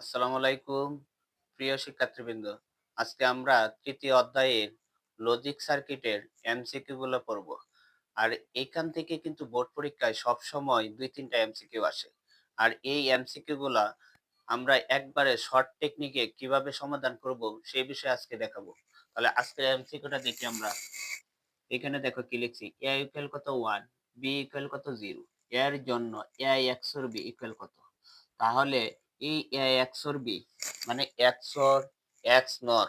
আসসালামু আলাইকুম প্রিয় শিক্ষার্থীবৃন্দ। আজকে আমরা তৃতীয় অধ্যায়ের লজিক সার্কিটের এমসিকিউ গুলো পড়ব। আর এখান থেকে কিন্তু বোর্ড পরীক্ষায় সব সময় ২-৩টা এমসিকিউ আসে। আর এই এমসিকিউ গুলা আমরা একবারে শর্ট টেকনিকে কিভাবে সমাধান করব সেই বিষয়ে আজকে দেখাবো। তাহলে আজকের এমসিকিউটা দেখি আমরা। এখানে দেখো কি লিখছি, a ইকুয়াল কত 1, b ইকুয়াল কত 0, এর জন্য a XOR b ইকুয়াল কত। তাহলে এই a XOR b মানে XOR X NOR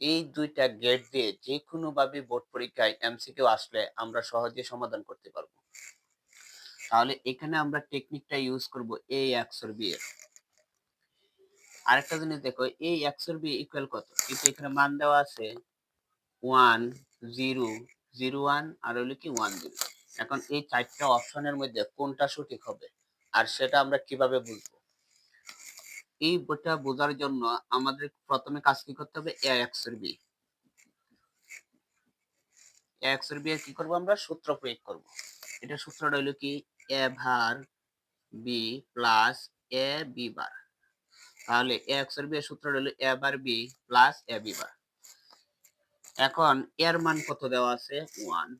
এই দুইটা গেট দিয়ে যে কোনো ভাবে বোর্ড পরীক্ষায় এমসিকিউ আসলে আমরা সহজে সমাধান করতে পারবো। তাহলে এখানে আমরা টেকনিকটা ইউজ করব a XOR b এর। আরেকটা জিনিস দেখো, a XOR b ইকুয়াল কত, কিন্তু এখানে মান দেওয়া আছে 1 0 0 1 আর হলো কি 1 0। এখন এই চারটা অপশনের মধ্যে কোনটা সঠিক হবে আর সেটা আমরা কিভাবে বুঝবো? এই বইটা বোঝার জন্য আমাদের প্রথমে কাজ কি করতে হবে, a XOR b। a XOR b এর কি করব, আমরা সূত্র প্রয়োগ করব। এটা সূত্রটা হলো কি, a ভার b প্লাস a b বার। তাহলে a XOR b এর সূত্রটা হলো a bar b plus a b বার। এখন এর মান কত দেওয়া আছে 1,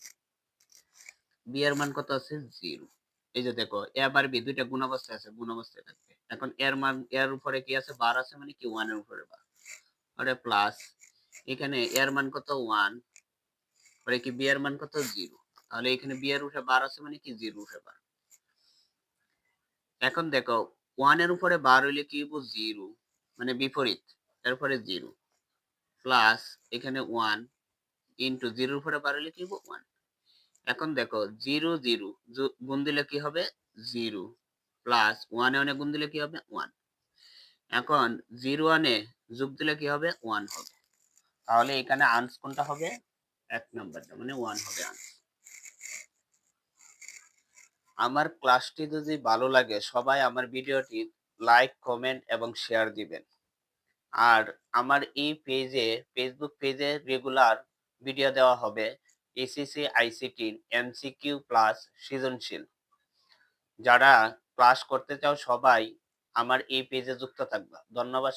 বি এর মান কত আছে 0। এই যে দেখো এ আবার বি দুইটা গুণ অবস্থায় আছে, গুণ অবস্থায় থাকবে। এখন এর মান এর উপরে কি আছে, বার আছে, মানে কি 1 এর উপরে বার, পরে প্লাস এখানে এর মান কত 1, পরে কি বি এর মান কত 0। তাহলে এখানে বি এর উপরে বার আছে, মানে কি 0 উপরে বার। এখন দেখো 1 এর উপরে বার হইলে কি হইব 0, মানে বিপরীত, এরপরে 0 প্লাস এখানে 1 ইনটু 0 এর উপরে বার হইলে কি হইব 1। এখন দেখো 0 0 গুণ দিলে কি হবে 0 প্লাস 1 এ 1 এ গুণ দিলে কি হবে 1। এখন 0 1 এ যোগ দিলে কি হবে 1 হবে। তাহলে এখানে আনস কোনটা হবে, 1 নাম্বারটা, মানে 1 হবে আনস। আমার ক্লাসটি যদি ভালো লাগে সবাই আমার ভিডিওটি লাইক কমেন্ট এবং শেয়ার দিবেন। আর আমার এই পেজে, ফেসবুক পেজে রেগুলার ভিডিও দেওয়া হবে এসএসসি আইসিটির এমসিকিউ প্লাস সৃজনশীল। যারা ক্লাস করতে চাও সবাই আমার এই পেজে যুক্ত থাকবা। ধন্যবাদ।